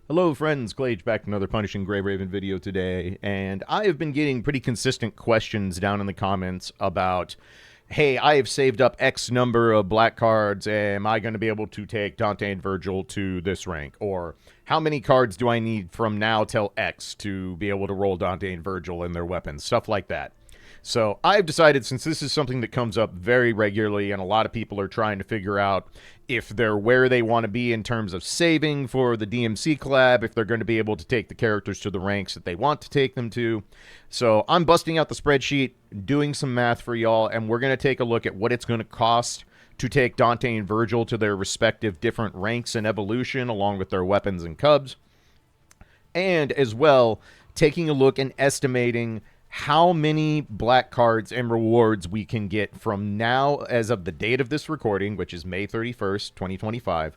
Hello friends, Glage back to another Punishing Grey Raven video today, and I have been getting pretty consistent questions down in the comments about, hey, I have saved up X number of black cards, am I going to be able to take Dante and Virgil to this rank? Or, how many cards do I need from now till X to be able to roll Dante and Virgil and their weapons? Stuff like that. So I've decided, since this is something that comes up very regularly and a lot of people are trying to figure out if they're where they want to be in terms of saving for the DMC collab, if they're going to be able to take the characters to the ranks that they want to take them to. So I'm busting out the spreadsheet, doing some math for y'all, and we're going to take a look at what it's going to cost to take Dante and Virgil to their respective different ranks and evolution, along with their weapons and cubs. And as well, taking a look and estimating how many black cards and rewards we can get from now, as of the date of this recording, which is May 31st, 2025,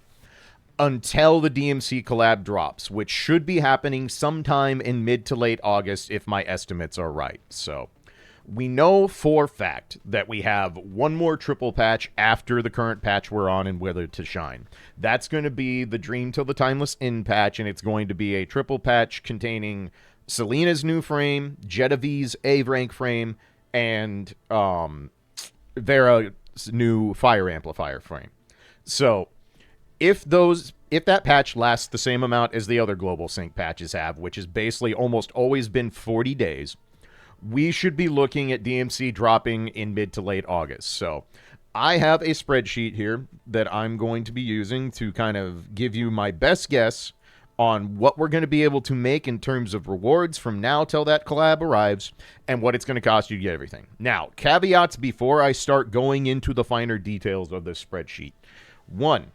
until the DMC collab drops, which should be happening sometime in mid to late August if my estimates are right. So we know for fact that we have one more triple patch after the current patch we're on in Wither to Shine. That's going to be the Dream Till the Timeless End patch, and it's going to be a triple patch containing Selena's new frame, Gedivie's A-rank frame, and Vera's new Fire Amplifier frame. So if that patch lasts the same amount as the other Global Sync patches have, which has basically almost always been 40 days, we should be looking at DMC dropping in mid to late August. So I have a spreadsheet here that I'm going to be using to kind of give you my best guess on what we're going to be able to make in terms of rewards from now till that collab arrives, and what it's going to cost you to get everything. Now, caveats before I start going into the finer details of this spreadsheet. One,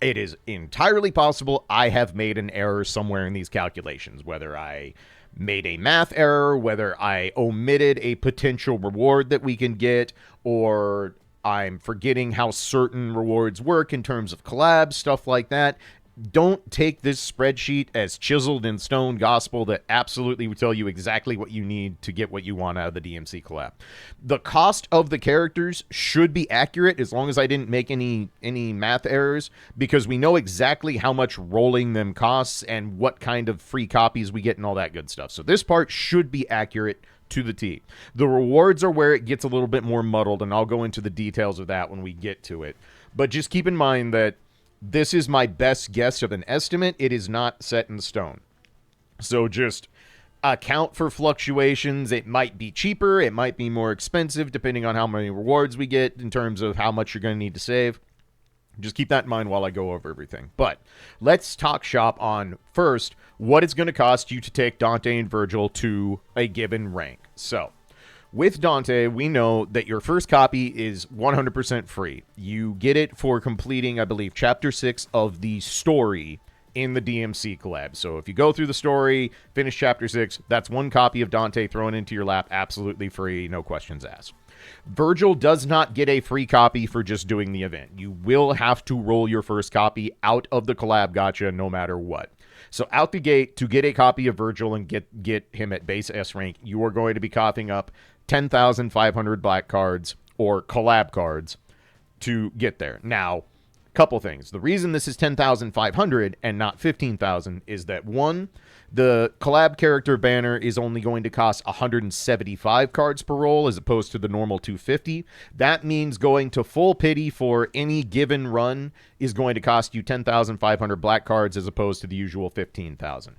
it is entirely possible I have made an error somewhere in these calculations, whether I made a math error, whether I omitted a potential reward that we can get, or I'm forgetting how certain rewards work in terms of collabs, stuff like that. Don't take this spreadsheet as chiseled in stone gospel that absolutely will tell you exactly what you need to get what you want out of the DMC collab. The cost of the characters should be accurate as long as I didn't make any math errors, because we know exactly how much rolling them costs and what kind of free copies we get and all that good stuff. So this part should be accurate to the T. The rewards are where it gets a little bit more muddled, and I'll go into the details of that when we get to it. But just keep in mind that this is my best guess of an estimate. It is not set in stone. So just account for fluctuations. It might be cheaper. It might be more expensive, depending on how many rewards we get in terms of how much you're going to need to save. Just keep that in mind while I go over everything. But let's talk shop on, first, what it's going to cost you to take Dante and Virgil to a given rank. So with Dante, we know that your first copy is 100% free. You get it for completing, I believe, Chapter 6 of the story in the DMC collab. So if you go through the story, finish Chapter 6, that's one copy of Dante thrown into your lap, absolutely free, no questions asked. Virgil does not get a free copy for just doing the event. You will have to roll your first copy out of the collab gacha no matter what. So out the gate, to get a copy of Virgil and get him at base S rank, you are going to be coughing up 10,500 black cards or collab cards to get there. Now, couple things. The reason this is 10,500 and not 15,000 is that, one, the collab character banner is only going to cost 175 cards per roll as opposed to the normal 250. That means going to full pity for any given run is going to cost you 10,500 black cards as opposed to the usual 15,000.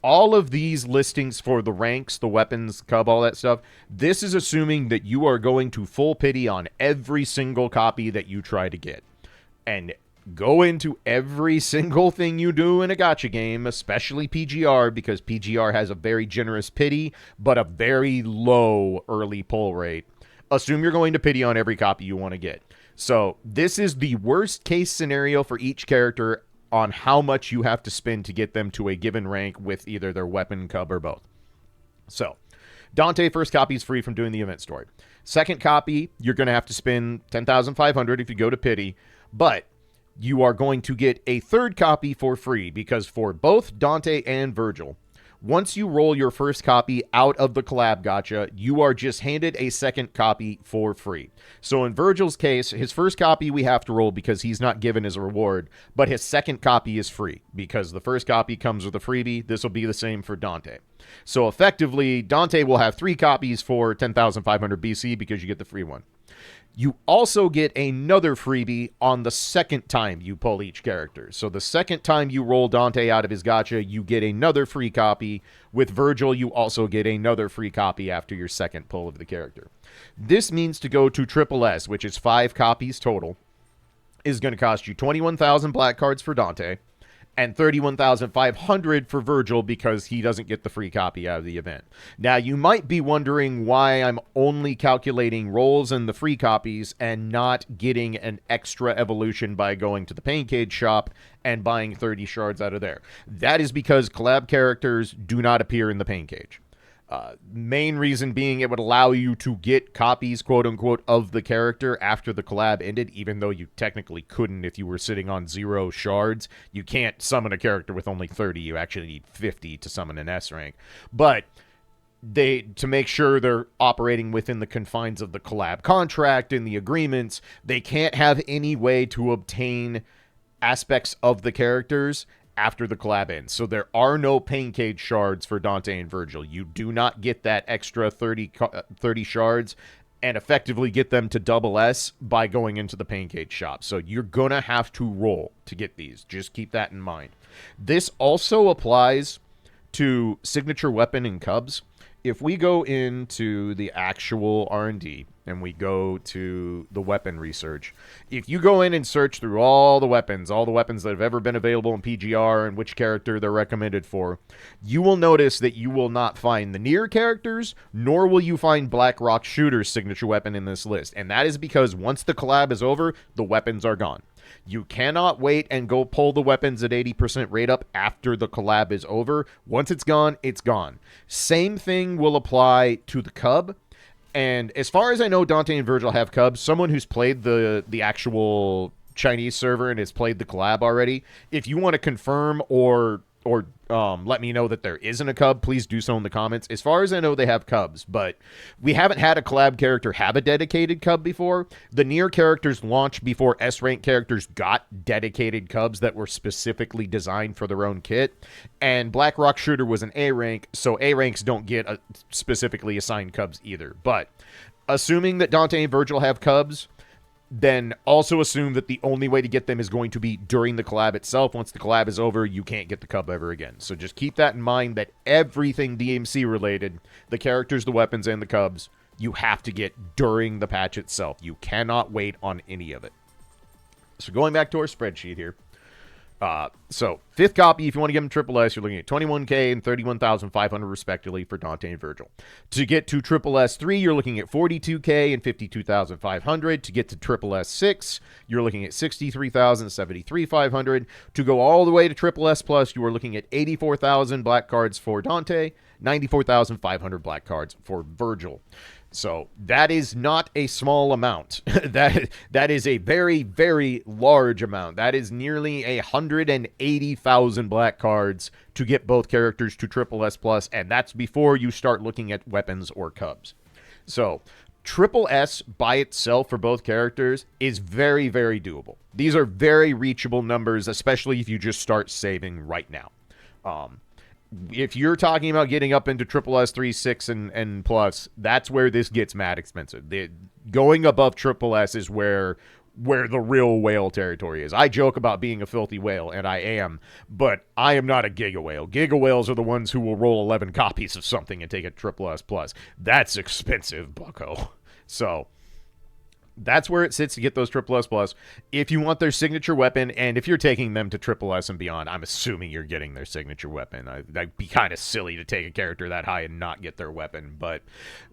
All of these listings for the ranks, the weapons, cub, all that stuff, this is assuming that you are going to full pity on every single copy that you try to get. And go into every single thing you do in a gacha game, especially PGR, because PGR has a very generous pity, but a very low early pull rate. Assume you're going to pity on every copy you want to get. So this is the worst case scenario for each character on how much you have to spend to get them to a given rank with either their weapon, cub, or both. So Dante, first copy is free from doing the event story. Second copy, you're going to have to spend 10,500 if you go to pity, but you are going to get a third copy for free, because for both Dante and Virgil, Once you roll your first copy out of the collab gacha, you are just handed a second copy for free. So in Virgil's case, his first copy we have to roll because he's not given as a reward, but his second copy is free because the first copy comes with a freebie. This will be the same for Dante. So effectively, Dante will have 3 copies for 10,500 BC because you get the free one. You also get another freebie on the second time you pull each character. So the second time you roll Dante out of his gacha, you get another free copy. With Virgil, you also get another free copy after your second pull of the character. This means to go to Triple S, which is 5 copies total, is going to cost you 21,000 black cards for Dante and 31,500 for Virgil because he doesn't get the free copy out of the event. Now, you might be wondering why I'm only calculating rolls and the free copies and not getting an extra evolution by going to the Pain Cage shop and buying 30 shards out of there. That is because collab characters do not appear in the Pain Cage. Main reason being it would allow you to get copies, quote unquote, of the character after the collab ended, even though you technically couldn't if you were sitting on 0 shards. You can't summon a character with only 30. You actually need 50 to summon an S rank. But to make sure they're operating within the confines of the collab contract and the agreements, they can't have any way to obtain aspects of the characters after the collab ends. So there are no Pain Cage shards for Dante and Virgil. You do not get that extra 30 shards and effectively get them to double S by going into the Pain Cage shop. So you're going to have to roll to get these. Just keep that in mind. This also applies to signature weapon and cubs. If we go into the actual R&D and we go to the weapon research, if you go in and search through all the weapons that have ever been available in PGR and which character they're recommended for, you will notice that you will not find the Nier characters, nor will you find Black Rock Shooter's signature weapon in this list. And that is because once the collab is over, the weapons are gone. You cannot wait and go pull the weapons at 80% rate up after the collab is over. Once it's gone, it's gone. Same thing will apply to the cub. And as far as I know, Dante and Virgil have cubs. Someone who's played the actual Chinese server and has played the collab already, if you want to confirm or let me know that there isn't a cub, please do so in the comments. As far as I know, they have cubs, but we haven't had a collab character have a dedicated cub before. The Nier characters launched before S-rank characters got dedicated cubs that were specifically designed for their own kit, and Black Rock Shooter was an A rank, so A ranks don't get specifically assigned cubs either. But assuming that Dante and Virgil have cubs, then also assume that the only way to get them is going to be during the collab itself. Once the collab is over, you can't get the cub ever again. So just keep that in mind, that everything DMC related, the characters, the weapons, and the cubs, you have to get during the patch itself. You cannot wait on any of it. So going back to our spreadsheet here. So 5th copy, if you want to give them Triple S, you're looking at 21k and 31,500 respectively for Dante and Virgil. To get to Triple S3, you're looking at 42k and 52,500. To get to Triple S6, you're looking at 63,000, 73,500. To go all the way to Triple S Plus, you are looking at 84,000 black cards for Dante, 94,500 black cards for Virgil. So that is not a small amount. That is a very, very large amount. That is nearly 180,000 black cards to get both characters to Triple S Plus, and that's before you start looking at weapons or cubs. So Triple S by itself for both characters is very, very doable. These are very reachable numbers, especially if you just start saving right now. If you're talking about getting up into Triple S3, 6, and plus, that's where this gets mad expensive. Going above Triple S is where the real whale territory is. I joke about being a filthy whale, and I am, but I am not a giga whale. Giga whales are the ones who will roll 11 copies of something and take it Triple S plus. That's expensive, bucko. So that's where it sits to get those Triple S plus. If you want their signature weapon, and if you're taking them to Triple S and beyond, I'm assuming you're getting their signature weapon. That'd be kind of silly to take a character that high and not get their weapon. But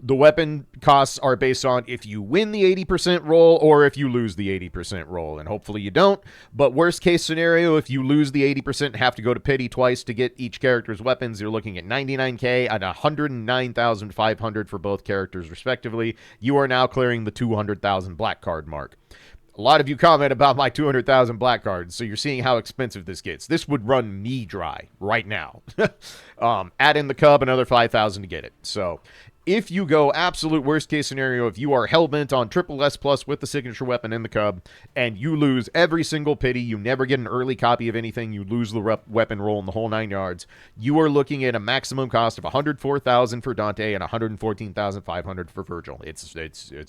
the weapon costs are based on if you win the 80% roll or if you lose the 80% roll. And hopefully you don't. But worst case scenario, if you lose the 80% and have to go to pity twice to get each character's weapons, you're looking at 99k and 109,500 for both characters respectively. You are now clearing the 200,000 black card mark. A lot of you comment about my 200,000 black cards, so you're seeing how expensive this gets. This would run me dry right now. Add in the Cub, another 5,000 to get it. So if you go absolute worst case scenario, if you are hell-bent on triple S plus with the signature weapon in the Cub, and you lose every single pity, you never get an early copy of anything, you lose the weapon roll in the whole 9 yards, you are looking at a maximum cost of 104,000 for Dante and 114,500 for Virgil. It's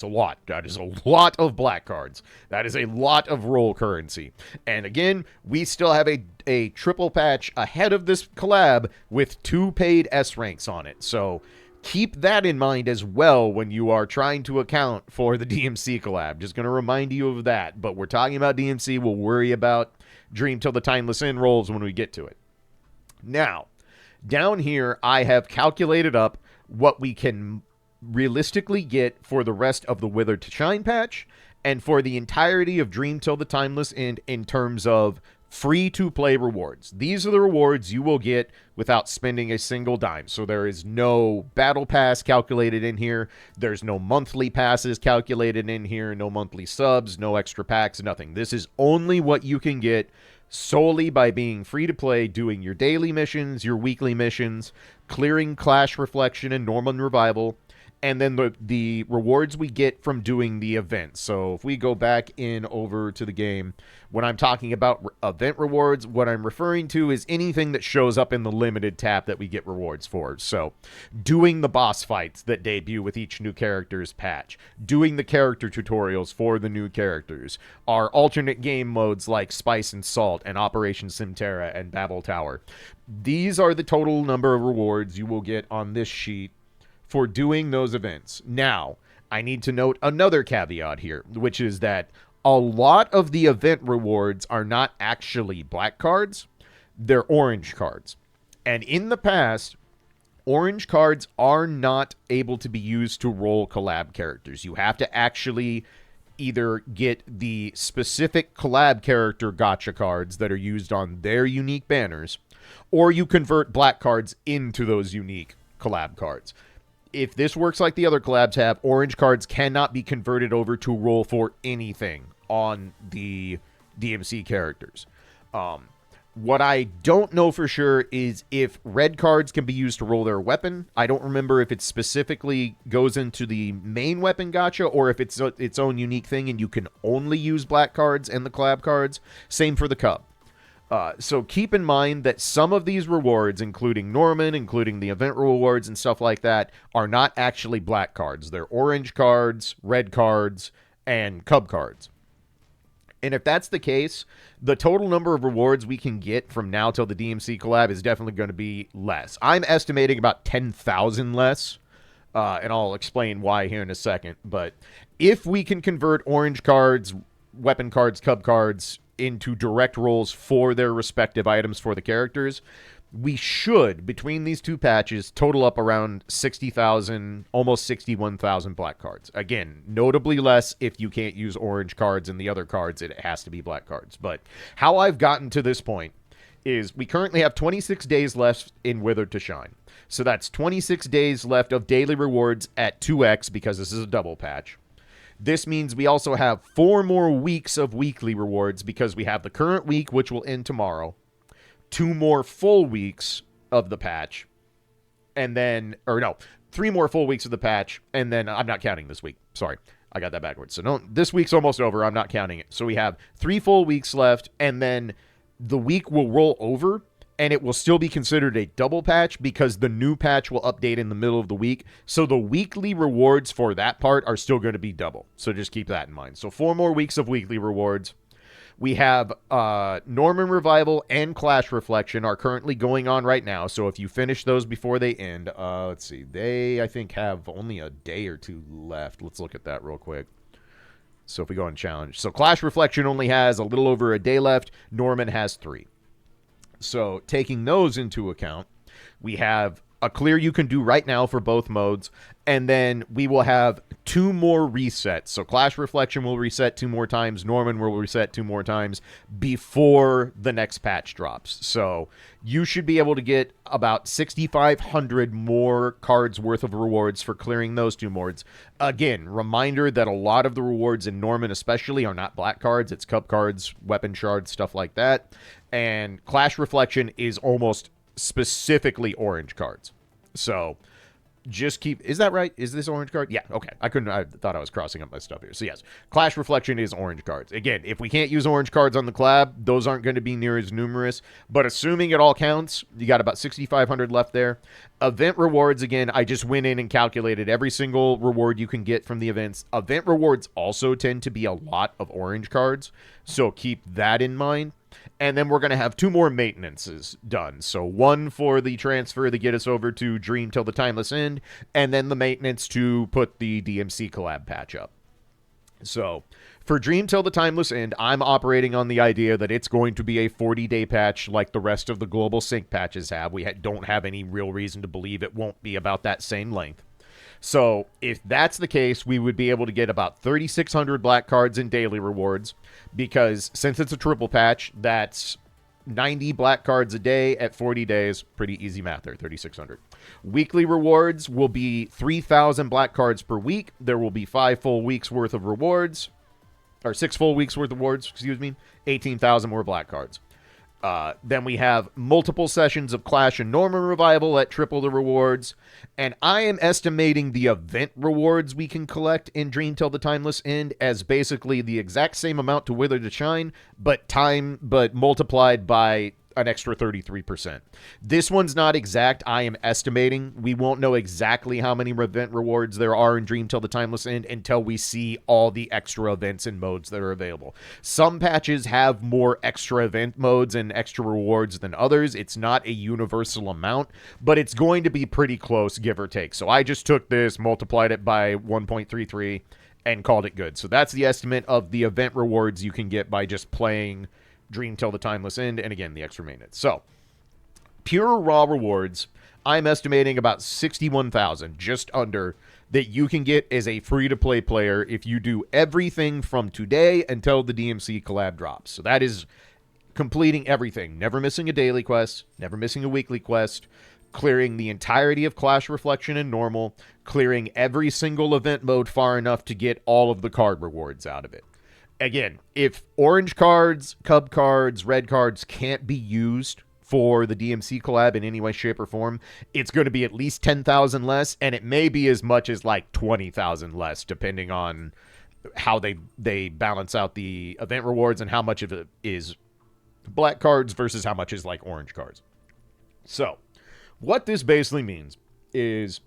a lot. That is a lot of black cards. That is a lot of roll currency. And again, we still have a triple patch ahead of this collab with 2 paid S ranks on it. So keep that in mind as well when you are trying to account for the DMC collab. Just going to remind you of that. But we're talking about DMC. We'll worry about Dream Till the Timeless End rolls when we get to it. Now, down here, I have calculated up what we can realistically get for the rest of the Wither to Shine patch and for the entirety of Dream Till the Timeless End in terms of free-to-play rewards. These are the rewards you will get without spending a single dime. So there is no battle pass calculated in here. There's no monthly passes calculated in here. No monthly subs, no extra packs, nothing. This is only what you can get solely by being free-to-play, doing your daily missions, your weekly missions, clearing Clash Reflection and Norman Revival, and then the rewards we get from doing the events. So if we go back in over to the game, when I'm talking about event rewards, what I'm referring to is anything that shows up in the limited tab that we get rewards for. So doing the boss fights that debut with each new character's patch, doing the character tutorials for the new characters, our alternate game modes like Spice and Salt and Operation Simterra and Babel Tower. These are the total number of rewards you will get on this sheet for doing those events. Now, I need to note another caveat here, which is that a lot of the event rewards are not actually black cards, they're orange cards. And in the past, orange cards are not able to be used to roll collab characters. You have to actually either get the specific collab character gacha cards that are used on their unique banners, or you convert black cards into those unique collab cards. If this works like the other collabs have, orange cards cannot be converted over to roll for anything on the DMC characters. What I don't know for sure is if red cards can be used to roll their weapon. I don't remember if it specifically goes into the main weapon gacha or if it's its own unique thing and you can only use black cards and the collab cards. Same for the Cub. So keep in mind that some of these rewards, including Norman, including the event rewards and stuff like that, are not actually black cards. They're orange cards, red cards, and Cub cards. And if that's the case, the total number of rewards we can get from now till the DMC collab is definitely going to be less. I'm estimating about 10,000 less, and I'll explain why here in a second. But if we can convert orange cards, weapon cards, Cub cards into direct rolls for their respective items for the characters, we should, between these two patches, total up around 60,000, almost 61,000 black cards. Again, notably less if you can't use orange cards and the other cards, it has to be black cards. But how I've gotten to this point is we currently have 26 days left in Wither to Shine. So that's 26 days left of daily rewards at 2x because this is a double patch. This means we also have 4 more weeks of weekly rewards because we have the current week, which will end tomorrow, 2 more full weeks of the patch, and then, 3 more full weeks of the patch, and then I'm not counting this week. Sorry, I got that backwards. So no, this week's almost over. I'm not counting it. So we have 3 full weeks left, and then the week will roll over, and it will still be considered a double patch because the new patch will update in the middle of the week. So the weekly rewards for that part are still going to be double. So just keep that in mind. So 4 more weeks of weekly rewards. We have Norman Revival and Clash Reflection are currently going on right now. So if you finish those before they end, let's see. They, I think, have only a day or 2 left. Let's look at that real quick. So if we go on challenge. So Clash Reflection only has a little over a day left. Norman has 3. So taking those into account, we have a clear you can do right now for both modes, and then we will have 2 more resets. So Clash Reflection will reset 2 more times, Norman will reset 2 more times before the next patch drops. So you should be able to get about 6,500 more cards worth of rewards for clearing those 2 modes. Again, reminder that a lot of the rewards in Norman especially are not black cards, it's cup cards, weapon shards, stuff like that. And Clash Reflection is almost specifically orange cards. So just keep, is that right? Is this orange card? Yeah, okay. I thought I was crossing up my stuff here. So yes, Clash Reflection is orange cards. Again, if we can't use orange cards on the collab, those aren't going to be near as numerous, but assuming it all counts, you got about 6,500 left there. Event rewards, again, I just went in and calculated every single reward you can get from the events. Event rewards also tend to be a lot of orange cards, so keep that in mind. And then we're going to have 2 more maintenances done. So 1 for the transfer to get us over to Dream Till the Timeless End, and then the maintenance to put the DMC collab patch up. So for Dream Till the Timeless End, I'm operating on the idea that it's going to be a 40-day patch like the rest of the global sync patches have. We don't have any real reason to believe it won't be about that same length. So if that's the case, we would be able to get about 3,600 black cards in daily rewards, because since it's a triple patch, that's 90 black cards a day at 40 days. Pretty easy math there, 3,600. Weekly rewards will be 3,000 black cards per week. There will be 5 full weeks worth of rewards, or 6 full weeks worth of rewards, 18,000 more black cards. Then we have multiple sessions of Clash and Norman Revival at triple the rewards. And I am estimating the event rewards we can collect in Dream Till the Timeless End as basically the exact same amount to Wither to Shine, but multiplied by an extra 33%. This one's not exact. I am estimating. We won't know exactly how many event rewards there are in Dream Till the Timeless End until we see all the extra events and modes that are available. Some patches have more extra event modes and extra rewards than others. It's not a universal amount, but it's going to be pretty close, give or take. So I just took this, multiplied it by 1.33, and called it good. So that's the estimate of the event rewards you can get by just playing Dream Till the Timeless End, and again, the extra maintenance. So, pure raw rewards, I'm estimating about 61,000, just under, that you can get as a free-to-play player if you do everything from today until the DMC collab drops. So that is completing everything, never missing a daily quest, never missing a weekly quest, clearing the entirety of Clash Reflection and Normal, clearing every single event mode far enough to get all of the card rewards out of it. Again, if orange cards, cub cards, red cards can't be used for the DMC collab in any way, shape, or form, it's going to be at least 10,000 less, and it may be as much as like 20,000 less, depending on how they balance out the event rewards and how much of it is black cards versus how much is like orange cards. So, what this basically means is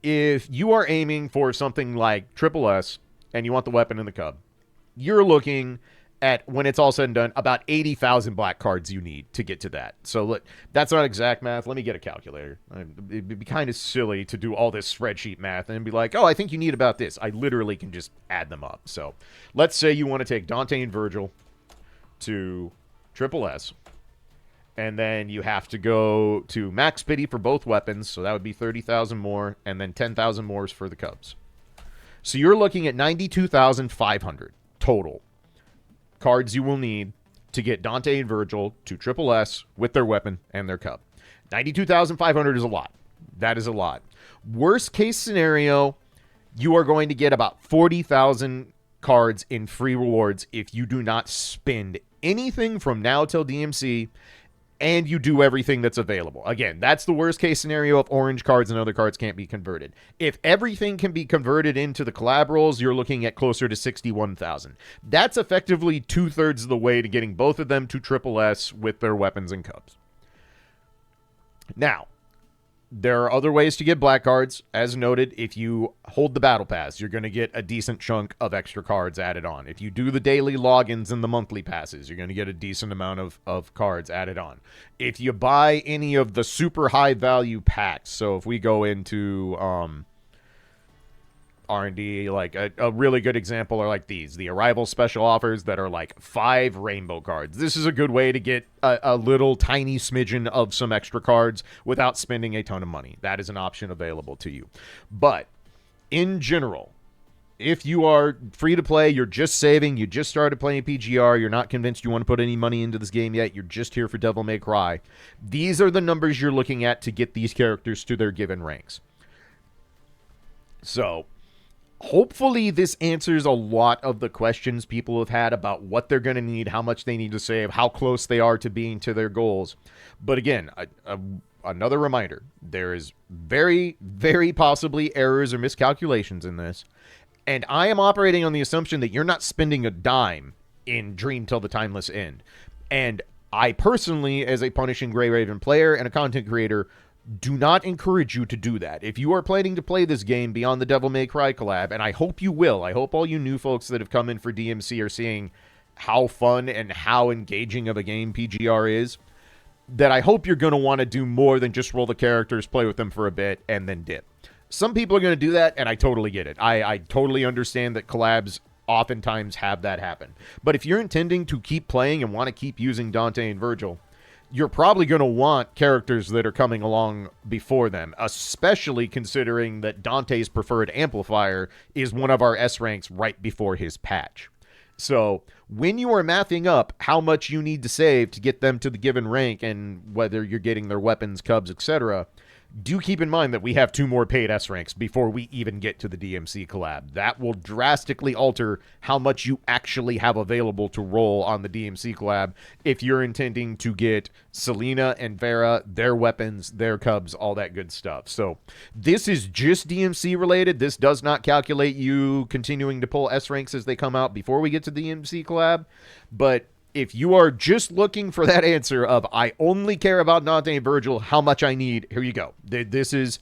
if you are aiming for something like Triple S and you want the weapon and the cub, you're looking at, when it's all said and done, about 80,000 black cards you need to get to that. So look, that's not exact math. Let me get a calculator. It'd be kind of silly to do all this spreadsheet math and be like, oh, I think you need about this. I literally can just add them up. So let's say you want to take Dante and Virgil to Triple S, and then you have to go to Max Pity for both weapons, so that would be 30,000 more, and then 10,000 more for the Cubs. So you're looking at 92,500 total cards you will need to get Dante and Virgil to Triple S with their weapon and their Cub. 92,500 is a lot. That is a lot. Worst case scenario, you are going to get about 40,000 cards in free rewards if you do not spend anything from now till DMC and you do everything that's available. Again, that's the worst case scenario if orange cards and other cards can't be converted. If everything can be converted into the collab rolls, you're looking at closer to 61,000. That's effectively 2/3 of the way to getting both of them to Triple S with their weapons and Cubs. Now, there are other ways to get black cards. As noted, if you hold the battle pass, you're going to get a decent chunk of extra cards added on. If you do the daily logins and the monthly passes, you're going to get a decent amount of cards added on. If you buy any of the super high value packs, so if we go into R&D. Like a really good example are like these, the Arrival special offers that are like 5 rainbow cards. This is a good way to get a little tiny smidgen of some extra cards without spending a ton of money. That is an option available to you. But in general, if you are free to play, you're just saving, you just started playing PGR, you're not convinced you want to put any money into this game yet, you're just here for Devil May Cry, these are the numbers you're looking at to get these characters to their given ranks. So, hopefully this answers a lot of the questions people have had about what they're going to need, how much they need to save, how close they are to being to their goals. But again, another reminder, there is very, very possibly errors or miscalculations in this. And I am operating on the assumption that you're not spending a dime in Dream Till the Timeless End. And I personally, as a Punishing Grey Raven player and a content creator, do not encourage you to do that. If you are planning to play this game beyond the Devil May Cry collab, and I hope you will, I hope all you new folks that have come in for DMC are seeing how fun and how engaging of a game PGR is, that I hope you're going to want to do more than just roll the characters, play with them for a bit, and then dip. Some people are going to do that, and I totally get it. I totally understand that collabs oftentimes have that happen. But if you're intending to keep playing and want to keep using Dante and Virgil, you're probably going to want characters that are coming along before them, especially considering that Dante's preferred amplifier is one of our S ranks right before his patch. So when you are mathing up how much you need to save to get them to the given rank and whether you're getting their weapons, cubs, etc., do keep in mind that we have 2 more paid S ranks before we even get to the DMC collab. That will drastically alter how much you actually have available to roll on the DMC collab if you're intending to get Selena and Vera, their weapons, their cubs, all that good stuff. So this is just DMC related. This does not calculate you continuing to pull S ranks as they come out before we get to the DMC collab. But if you are just looking for that answer of, I only care about Dante and Virgil, how much I need, here you go. This is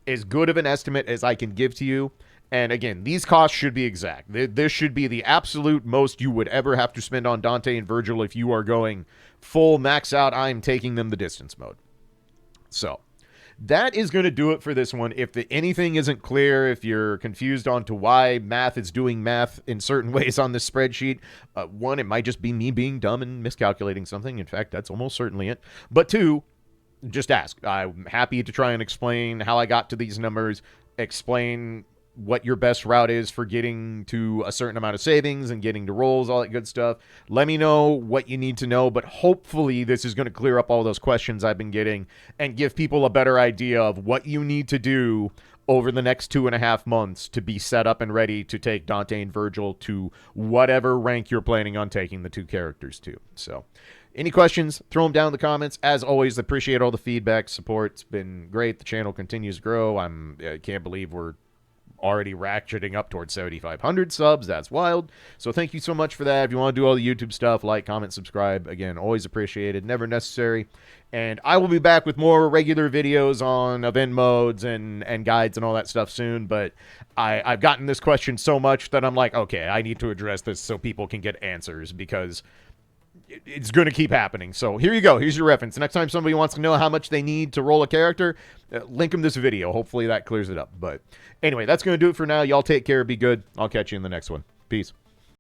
as good of an estimate as I can give to you. And again, these costs should be exact. This should be the absolute most you would ever have to spend on Dante and Virgil if you are going full max out, I'm taking them the distance mode. So that is going to do it for this one. If anything isn't clear, if you're confused on to why math is doing math in certain ways on this spreadsheet, one, it might just be me being dumb and miscalculating something. In fact, that's almost certainly it. But 2, just ask. I'm happy to try and explain how I got to these numbers, explain what your best route is for getting to a certain amount of savings and getting to rolls, all that good stuff. Let me know what you need to know, but hopefully this is going to clear up all those questions I've been getting and give people a better idea of what you need to do over the next 2.5 months to be set up and ready to take Dante and Virgil to whatever rank you're planning on taking the 2 characters to. So any questions, throw them down in the comments. As always, appreciate all the feedback, support. It's been great. The channel continues to grow. I can't believe we're already ratcheting up towards 7,500 subs. That's wild. So thank you so much for that. If you want to do all the YouTube stuff, like, comment, subscribe. Again, always appreciated, never necessary. And I will be back with more regular videos on event modes and guides and all that stuff soon. But I've gotten this question so much that I'm like, okay, I need to address this so people can get answers, because it's going to keep happening. So here you go. Here's your reference. Next time somebody wants to know how much they need to roll a character, link them this video. Hopefully that clears it up. But anyway, that's going to do it for now. Y'all take care. Be good. I'll catch you in the next one. Peace.